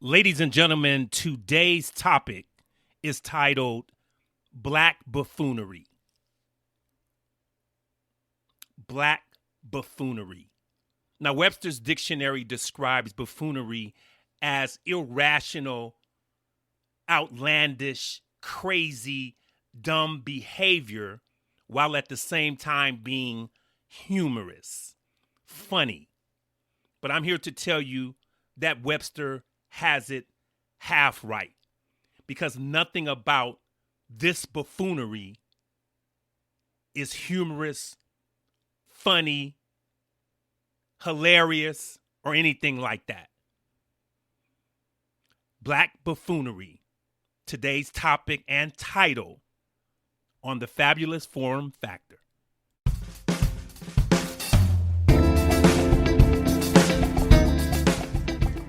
Ladies and gentlemen, today's topic is titled Black Buffoonery. Black Buffoonery. Now, Webster's dictionary describes buffoonery as irrational, outlandish, crazy, dumb behavior, while at the same time being humorous, funny. But I'm here to tell you that Webster has it half right, because nothing about this buffoonery is humorous, funny, hilarious, or anything like that. Black Buffoonery, today's topic and title on the Fabulous Forum Factor.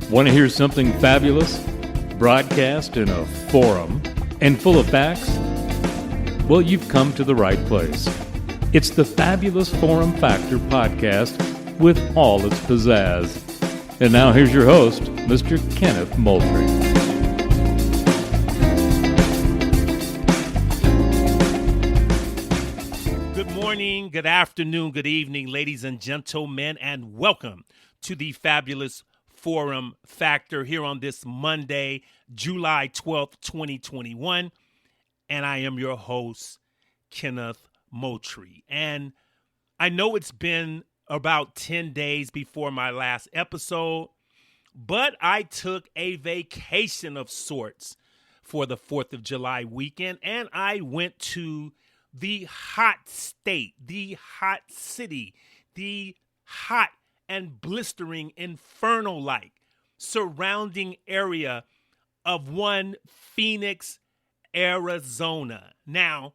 Want to hear something fabulous? Broadcast in a forum and full of facts? Well, you've come to the right place. It's the Fabulous Forum Factor podcast with all its pizzazz. And now here's your host, Mr. Kenneth Moultrie. Good morning, good afternoon, good evening, ladies and gentlemen, and welcome to the Fabulous Forum Factor here on this Monday, July 12th, 2021. And I am your host, Kenneth Moultrie. And I know it's been about 10 days before my last episode, but I took a vacation of sorts for the 4th of July weekend, and I went to the hot state, the hot city, the hot and blistering inferno-like surrounding area of one Phoenix, Arizona. Now,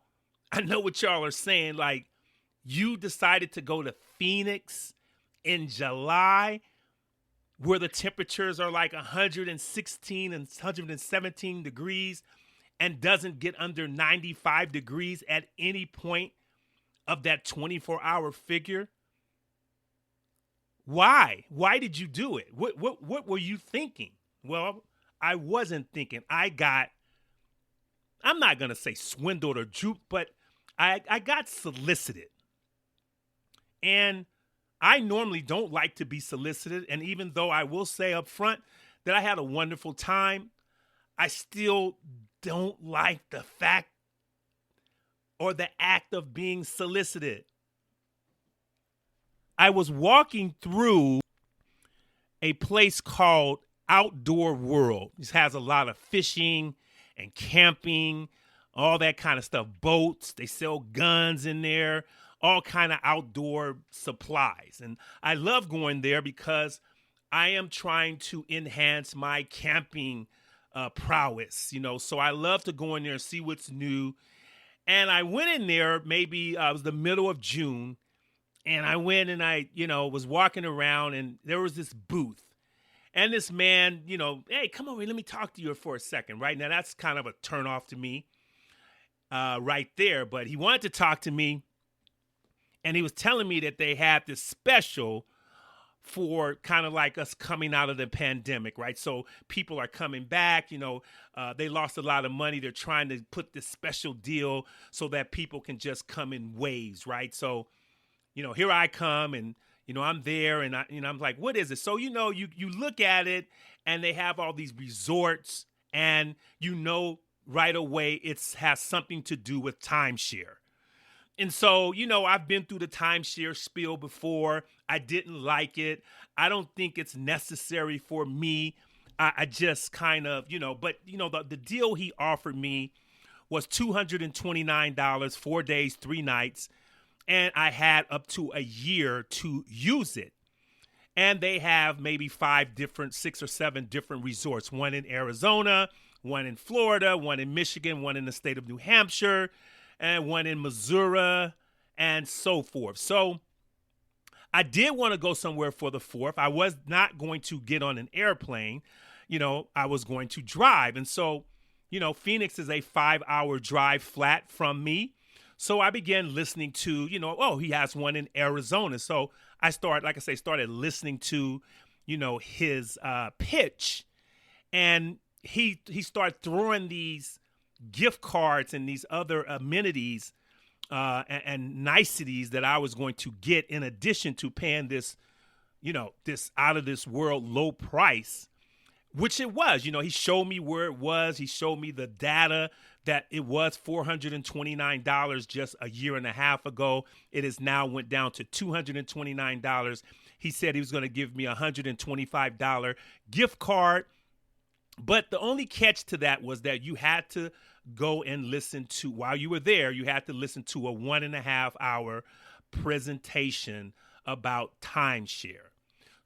I know what y'all are saying, like, you decided to go to Phoenix in July where the temperatures are like 116 and 117 degrees and doesn't get under 95 degrees at any point of that 24-hour figure. Why? Why did you do it? What were you thinking? Well, I wasn't thinking. I'm not going to say swindled or duped, but I got solicited. And I normally don't like to be solicited. And even though I will say up front that I had a wonderful time, I still don't like the fact or the act of being solicited. I was walking through a place called Outdoor World. This has a lot of fishing and camping, all that kind of stuff. Boats, they sell guns in there, all kind of outdoor supplies. And I love going there because I am trying to enhance my camping prowess, so I love to go in there and see what's new. And I went in there, maybe it was the middle of June, and I went and I, was walking around, and there was this booth. And this man, hey, come over here, let me talk to you for a second. Right now, that's kind of a turnoff to me right there. But he wanted to talk to me, and he was telling me that they had this special for kind of like us coming out of the pandemic, right? So people are coming back, they lost a lot of money. They're trying to put this special deal so that people can just come in waves, right? So, here I come, and, I'm there, and I'm like, what is it? So, you look at it, and they have all these resorts, and right away it has something to do with timeshare. And so, I've been through the timeshare spiel before. I didn't like it. I don't think it's necessary for me. I just kind of, but, the deal he offered me was $229, 4 days, 3 nights. And I had up to a year to use it. And they have maybe 6 or 7 different resorts, one in Arizona, one in Florida, one in Michigan, one in the state of New Hampshire, and one in Missouri, and so forth. So I did want to go somewhere for the 4th. I was not going to get on an airplane. I was going to drive. And so, Phoenix is a 5-hour drive flat from me. So I began listening to, he has one in Arizona. So I started listening to, his pitch. And he started throwing these gift cards and these other amenities and niceties that I was going to get in addition to paying this, this out of this world low price, which it was. He showed me where it was. He showed me the data that it was $429 just a year and a half ago. It has now went down to $229. He said he was going to give me a $125 gift card. But the only catch to that was that you had to go and listen to, while you were there, you had to listen to a 1.5 hour presentation about timeshare.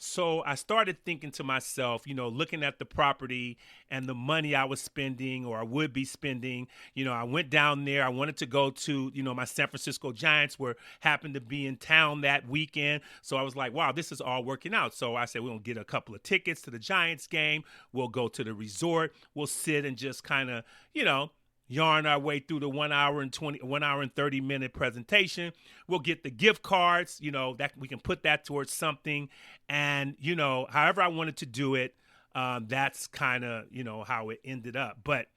So I started thinking to myself, looking at the property and the money I was spending or I would be spending, I went down there. I wanted to go to, my San Francisco Giants happened to be in town that weekend. So I was like, wow, this is all working out. So I said, we're going to get a couple of tickets to the Giants game. We'll go to the resort. We'll sit and just kind of, yarn our way through the 1 hour and 30-minute presentation. We'll get the gift cards, that we can put that towards something. And, however I wanted to do it, that's kind of, how it ended up. But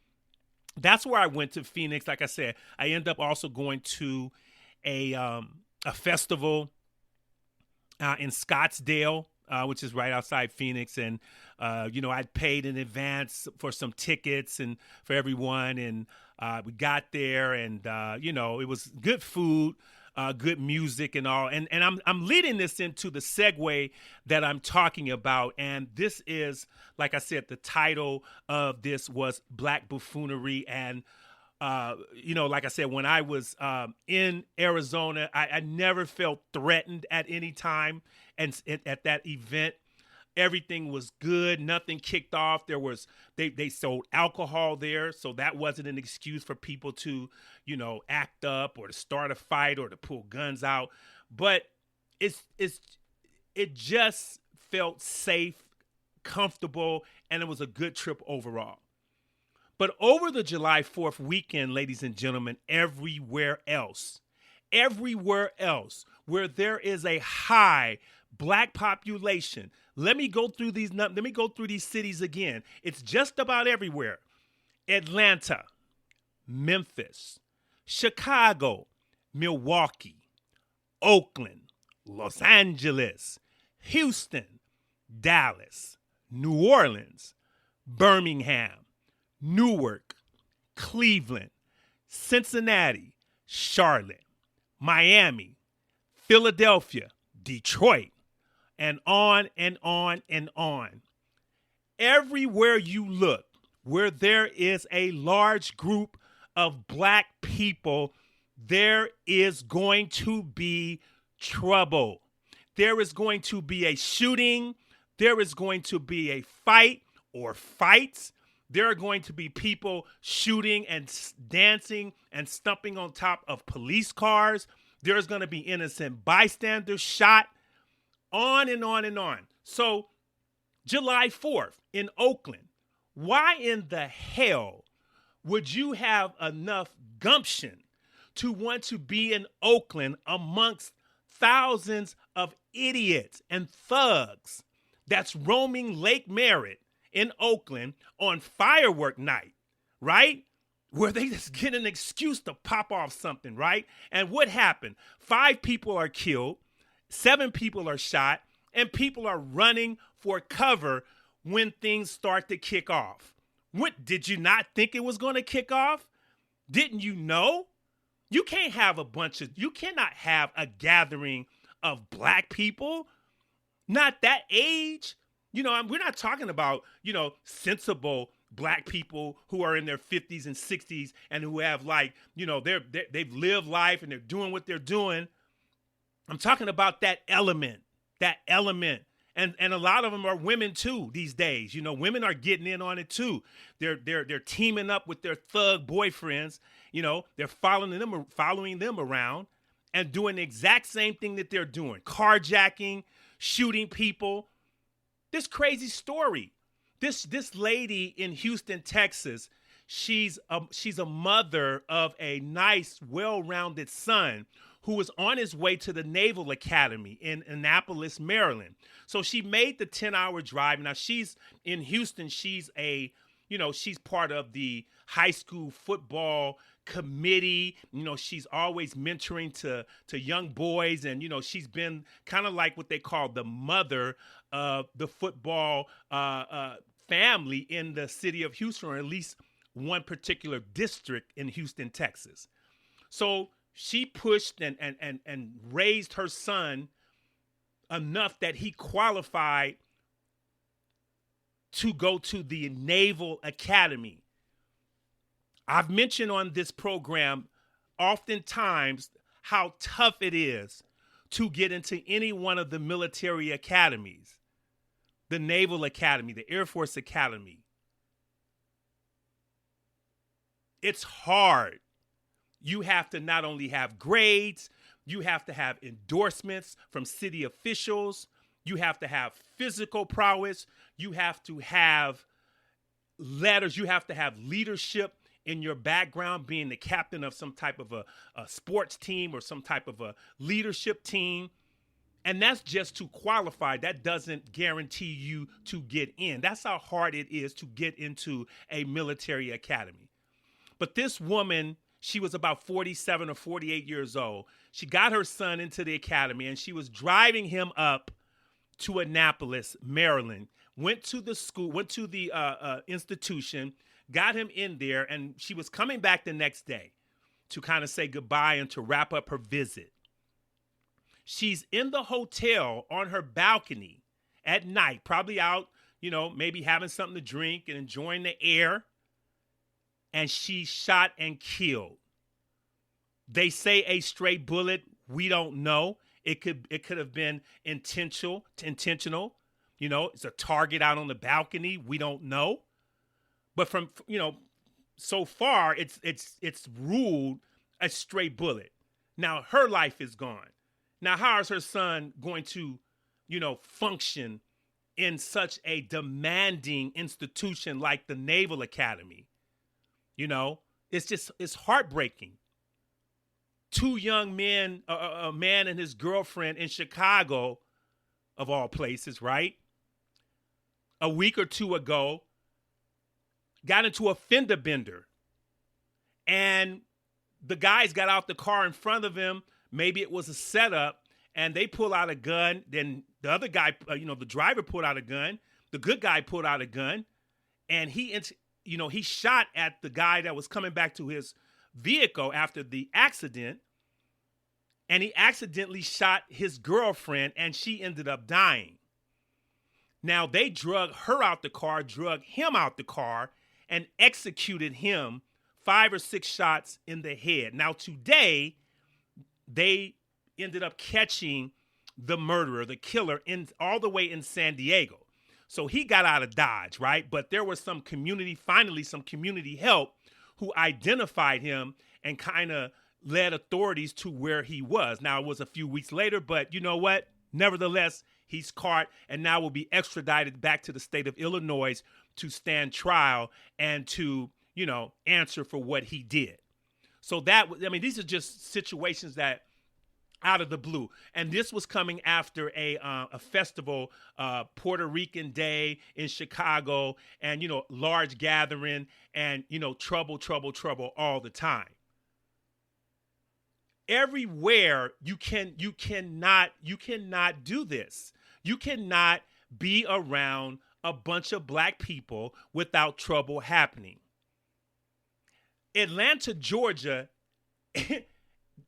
that's where I went to Phoenix. Like I said, I ended up also going to a festival in Scottsdale, which is right outside Phoenix. And, I'd paid in advance for some tickets and for everyone. And we got there and, it was good food, good music and all. And I'm leading this into the segue that I'm talking about. And this is, like I said, the title of this was Black Buffoonery. And, like I said, when I was in Arizona, I never felt threatened at any time. And at that event, everything was good. Nothing kicked off. They sold alcohol there. So that wasn't an excuse for people to, act up or to start a fight or to pull guns out. But it just felt safe, comfortable, and it was a good trip overall. But over the July 4th weekend, ladies and gentlemen, everywhere else where there is a high Black population. Let me go through these cities again. It's just about everywhere. Atlanta, Memphis, Chicago, Milwaukee, Oakland, Los Angeles, Houston, Dallas, New Orleans, Birmingham, Newark, Cleveland, Cincinnati, Charlotte, Miami, Philadelphia, Detroit, and on and on and on. Everywhere you look, where there is a large group of Black people, there is going to be trouble. There is going to be a shooting. There is going to be a fight or fights. There are going to be people shooting and dancing and stumping on top of police cars. There's going to be innocent bystanders shot. On and on and on. So July 4th in Oakland, why in the hell would you have enough gumption to want to be in Oakland amongst thousands of idiots and thugs that's roaming Lake Merritt in Oakland on firework night, right? Where they just get an excuse to pop off something, right? And what happened? 5 people are killed. 7 people are shot, and people are running for cover when things start to kick off. What, did you not think it was going to kick off? Didn't you know? You cannot have a gathering of Black people, not that age. We're not talking about, sensible Black people who are in their 50s and 60s and who have they've lived life and they're doing what they're doing. I'm talking about that element. And a lot of them are women too these days. Women are getting in on it too. They're teaming up with their thug boyfriends. They're following them around and doing the exact same thing that they're doing. Carjacking, shooting people. This crazy story. This lady in Houston, Texas, she's a mother of a nice, well-rounded son who was on his way to the Naval Academy in Annapolis, Maryland. So she made the 10-hour drive. Now she's in Houston. She's she's part of the high school football committee. She's always mentoring to young boys. And, she's been kind of like what they call the mother of the football family in the city of Houston, or at least one particular district in Houston, Texas. So she pushed and raised her son enough that he qualified to go to the Naval Academy. I've mentioned on this program oftentimes how tough it is to get into any one of the military academies, the Naval Academy, the Air Force Academy. It's hard. You have to not only have grades, you have to have endorsements from city officials, you have to have physical prowess, you have to have letters, you have to have leadership in your background, being the captain of some type of a sports team or some type of a leadership team. And that's just to qualify. That doesn't guarantee you to get in. That's how hard it is to get into a military academy. But this woman, she was about 47 or 48 years old. She got her son into the academy, and she was driving him up to Annapolis, Maryland, went to the school, went to the institution, got him in there, and she was coming back the next day to kind of say goodbye and to wrap up her visit. She's in the hotel on her balcony at night, probably out, maybe having something to drink and enjoying the air, and she's shot and killed. They say a stray bullet. We don't know. It could have been intentional. It's a target out on the balcony. We don't know. But from so far it's ruled a stray bullet. Now her life is gone. Now how is her son going to, function in such a demanding institution like the Naval Academy? It's heartbreaking. Two young men, a man and his girlfriend in Chicago, of all places, right? A week or two ago, got into a fender bender. And the guys got out the car in front of him. Maybe it was a setup, and they pull out a gun. Then the other guy, the driver pulled out a gun. The good guy pulled out a gun, and he shot at the guy that was coming back to his vehicle after the accident, and he accidentally shot his girlfriend, and she ended up dying. Now, they drug her out the car, drug him out the car, and executed him 5 or 6 shots in the head. Now, today, they ended up catching the murderer, the killer, all the way in San Diego. So he got out of Dodge, right? But there was some community help who identified him and kind of led authorities to where he was. Now, it was a few weeks later, but you know what? Nevertheless, he's caught and now will be extradited back to the state of Illinois to stand trial and to, answer for what he did. So these are just situations that out of the blue. And this was coming after a festival, Puerto Rican Day in Chicago, and, large gathering and, trouble all the time. Everywhere you cannot do this. You cannot be around a bunch of black people without trouble happening. Atlanta, Georgia,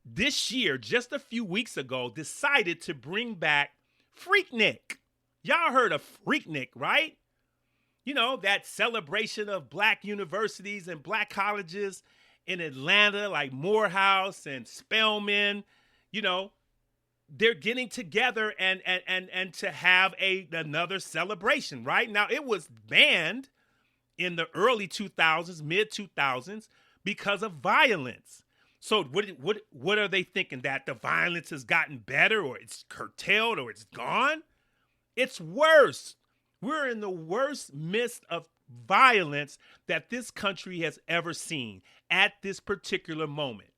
this year, just a few weeks ago, decided to bring back Freaknik. Y'all heard of Freaknik, right? That celebration of black universities and black colleges in Atlanta, like Morehouse and Spelman. They're getting together and to have another celebration, right? Now, it was banned in the early 2000s, mid 2000s, because of violence. So what are they thinking? That the violence has gotten better, or it's curtailed, or it's gone? It's worse. We're in the worst midst of violence that this country has ever seen at this particular moment.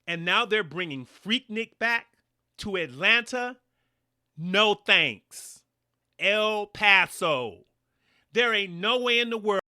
and now they're bringing Freaknik back to Atlanta. No thanks. El Paso. There ain't no way in the world